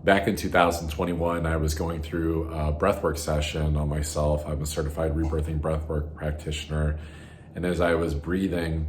Back in 2021, I was going through a breathwork session on myself. I'm a certified rebirthing breathwork practitioner. And as I was breathing,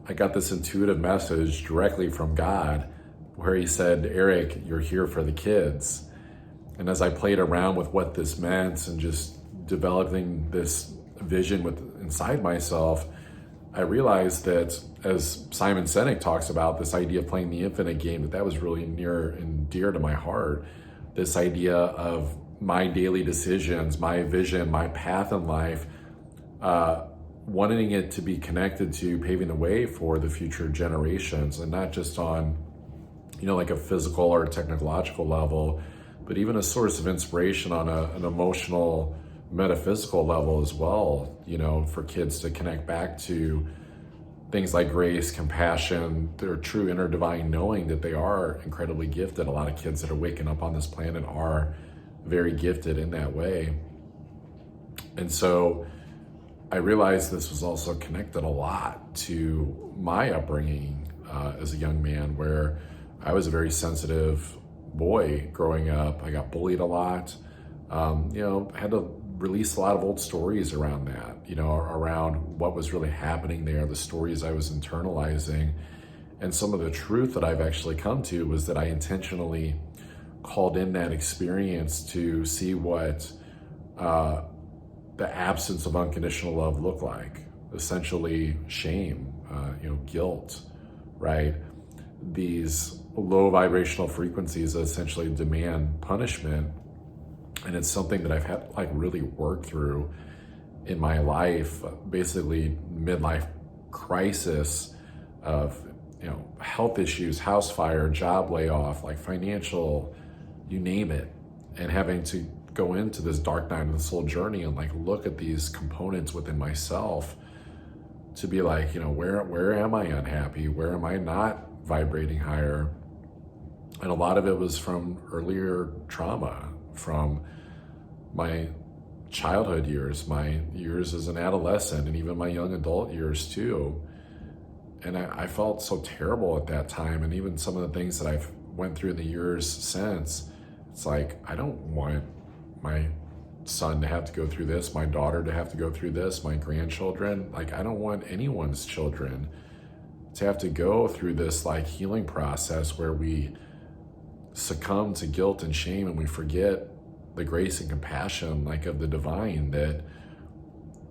I got this intuitive message directly from God where he said, Eric, you're here for the kids. And as I played around with what this meant and just developing this vision inside myself, I realized that, as Simon Sinek talks about, this idea of playing the infinite game, that was really near and dear to my heart. This idea of my daily decisions, my vision, my path in life, wanting it to be connected to paving the way for the future generations, and not just on, like a physical or technological level, but even a source of inspiration on an emotional, metaphysical level as well, for kids to connect back to things like grace, compassion, their true inner divine knowing that they are incredibly gifted. A lot of kids that are waking up on this planet are very gifted in that way. And so I realized this was also connected a lot to my upbringing as a young man, where I was a very sensitive boy growing up. I got bullied a lot. Had to release a lot of old stories around that, around what was really happening there, the stories I was internalizing. And some of the truth that I've actually come to was that I intentionally called in that experience to see what the absence of unconditional love looked like. Essentially shame, guilt, right? These low vibrational frequencies that essentially demand punishment. And it's something that I've had really work through in my life, basically midlife crisis of, health issues, house fire, job layoff, financial, you name it. And having to go into this dark night of the soul journey and look at these components within myself to be where am I unhappy? Where am I not vibrating higher? And a lot of it was from earlier trauma, from my childhood years, my years as an adolescent, and even my young adult years too. And I felt so terrible at that time. And even some of the things that I've went through in the years since, it's I don't want my son to have to go through this, my daughter to have to go through this, my grandchildren. I don't want anyone's children to have to go through this healing process where we succumb to guilt and shame and we forget the grace and compassion of the divine, that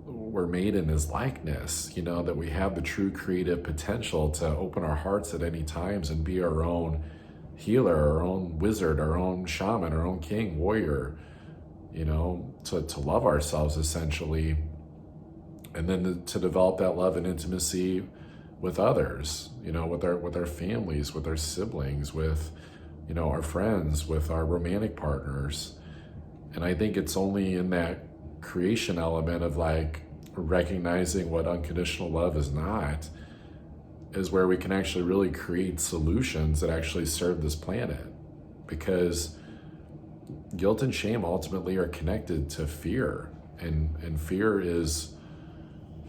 we're made in his likeness, that we have the true creative potential to open our hearts at any times and be our own healer, our own wizard, our own shaman, our own king, warrior, to love ourselves essentially, and then to develop that love and intimacy with others, with our families, with our siblings, with our friends, with our romantic partners. And I think it's only in that creation element of recognizing what unconditional love is not, is where we can actually really create solutions that actually serve this planet. Because guilt and shame ultimately are connected to fear, and fear is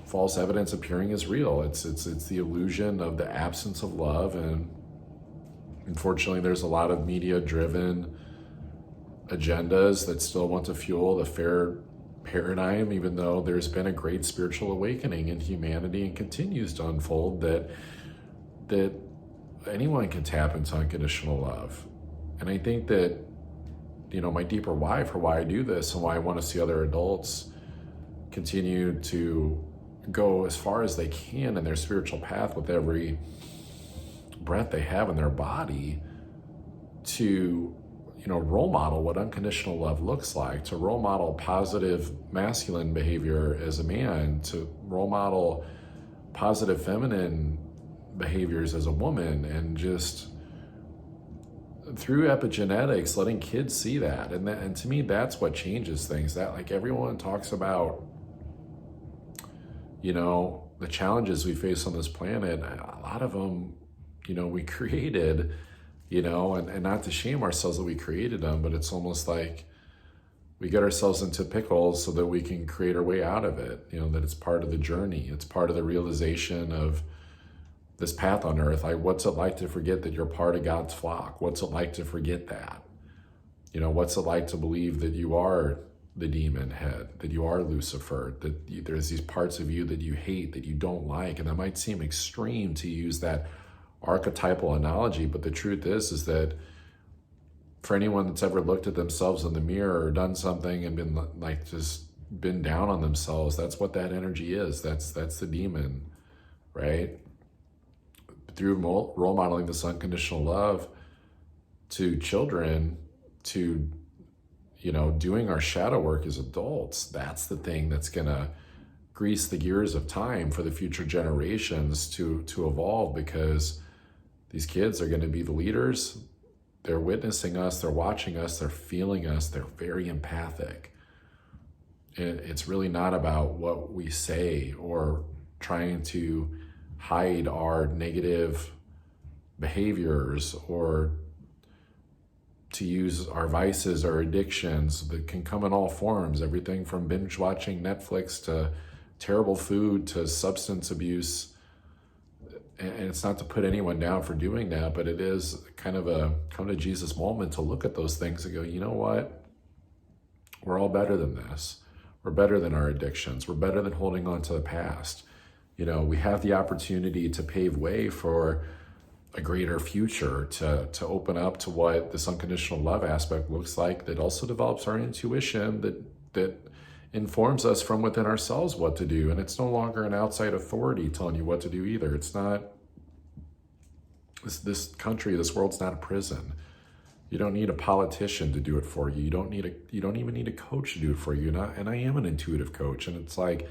false evidence appearing as real. It's the illusion of the absence of love. And unfortunately, there's a lot of media-driven agendas that still want to fuel the fear paradigm, even though there's been a great spiritual awakening in humanity and continues to unfold that anyone can tap into unconditional love. And I think that, my deeper why for why I do this and why I want to see other adults continue to go as far as they can in their spiritual path with every breath they have in their body, to role model what unconditional love looks like, to role model positive masculine behavior as a man, to role model positive feminine behaviors as a woman, and just through epigenetics, letting kids see that. And to me, that's what changes things. That everyone talks about, the challenges we face on this planet, a lot of them, we created, and not to shame ourselves that we created them, but it's almost we get ourselves into pickles so that we can create our way out of it, that it's part of the journey. It's part of the realization of this path on earth. What's it like to forget that you're part of God's flock? What's it like to forget that? What's it like to believe that you are the demon head, that you are Lucifer, that there's these parts of you that you hate, that you don't like? And that might seem extreme to use that archetypal analogy, but the truth is that for anyone that's ever looked at themselves in the mirror or done something and been like just been down on themselves, that's what that energy is. That's the demon, right? Through role modeling this unconditional love to children, to doing our shadow work as adults, that's the thing that's gonna grease the gears of time for the future generations to evolve, because these kids are going to be the leaders. They're witnessing us, they're watching us, they're feeling us, they're very empathic. It's really not about what we say or trying to hide our negative behaviors or to use our vices or addictions that can come in all forms, everything from binge watching Netflix to terrible food to substance abuse. And it's not to put anyone down for doing that, but it is kind of a come to Jesus moment to look at those things and go, you know what? We're all better than this. We're better than our addictions. We're better than holding on to the past. We have the opportunity to pave way for a greater future, to open up to what this unconditional love aspect looks like, that also develops our intuition, that informs us from within ourselves what to do. And it's no longer an outside authority telling you what to do either. It's not, this country, this world's not a prison. You don't need a politician to do it for you. You don't even need a coach to do it for you. And I am an intuitive coach. And it's like,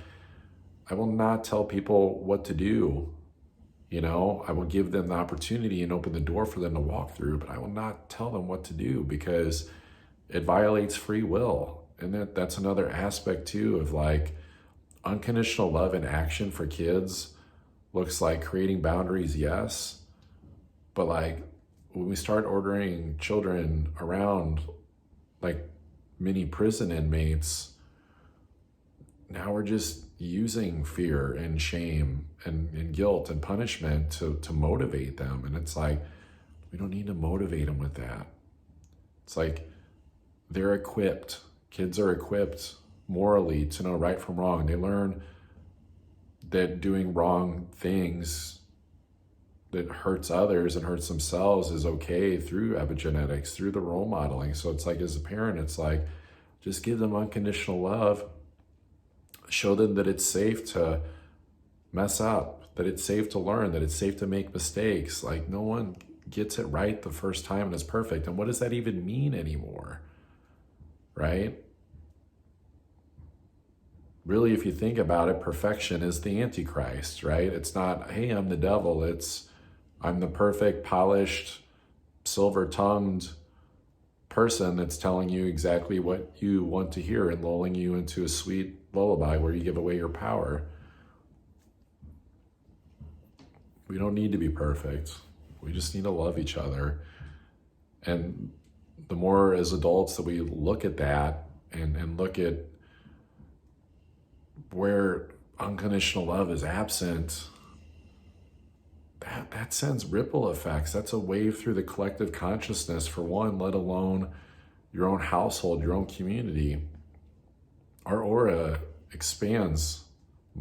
I will not tell people what to do. I will give them the opportunity and open the door for them to walk through, but I will not tell them what to do, because it violates free will. And that's another aspect too of like unconditional love in action for kids looks like creating boundaries, yes. But like when we start ordering children around like mini prison inmates, now we're just using fear and shame and guilt and punishment to motivate them. And it's like, we don't need to motivate them with that. It's like they're equipped. Kids are equipped morally to know right from wrong. They learn that doing wrong things that hurts others and hurts themselves is okay through epigenetics, through the role modeling. So it's like, as a parent, it's like, just give them unconditional love. Show them that it's safe to mess up, that it's safe to learn, that it's safe to make mistakes. Like, no one gets it right the first time and is perfect. And what does that even mean anymore? Right? Really, if you think about it, perfection is the Antichrist, right? It's not, hey, I'm the devil. It's, I'm the perfect, polished, silver-tongued person that's telling you exactly what you want to hear and lulling you into a sweet lullaby where you give away your power. We don't need to be perfect. We just need to love each other. And the more as adults that we look at that and look at where unconditional love is absent, that sends ripple effects. That's a wave through the collective consciousness, for one, let alone your own household, your own community. Our aura expands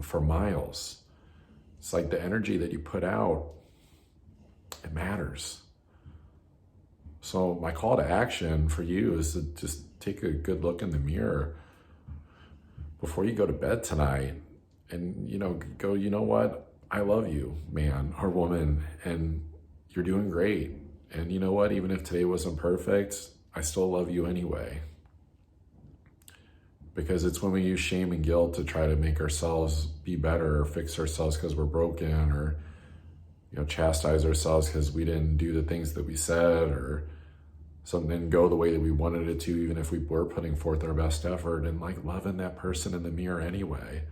for miles. It's like the energy that you put out, it matters. So my call to action for you is to just take a good look in the mirror before you go to bed tonight and, go, you know what? I love you, man or woman, and you're doing great. And you know what? Even if today wasn't perfect, I still love you anyway. Because it's when we use shame and guilt to try to make ourselves be better or fix ourselves because we're broken, or chastise ourselves because we didn't do the things that we said, or something didn't go the way that we wanted it to, even if we were putting forth our best effort, and like loving that person in the mirror anyway.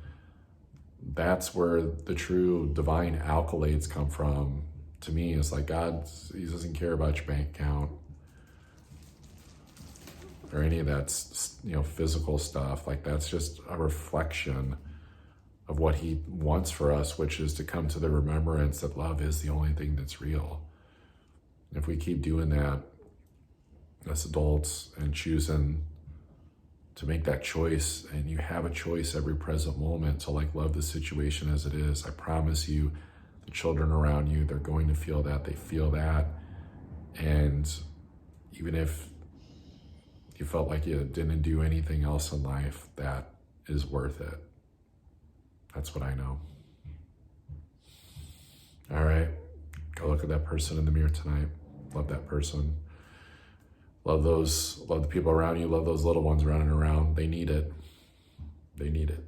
That's where the true divine accolades come from. To me, it's like God, he doesn't care about your bank account or any of that, physical stuff. Like, that's just a reflection of what he wants for us, which is to come to the remembrance that love is the only thing that's real. If we keep doing that, as adults and choosing to make that choice. And you have a choice every present moment to like love the situation as it is. I promise you, the children around you, they're going to feel that. They feel that. And even if you felt like you didn't do anything else in life, that is worth it. That's what I know. All right, go look at that person in the mirror tonight. Love that person. Love the people around you. Love those little ones running around. They need it. They need it.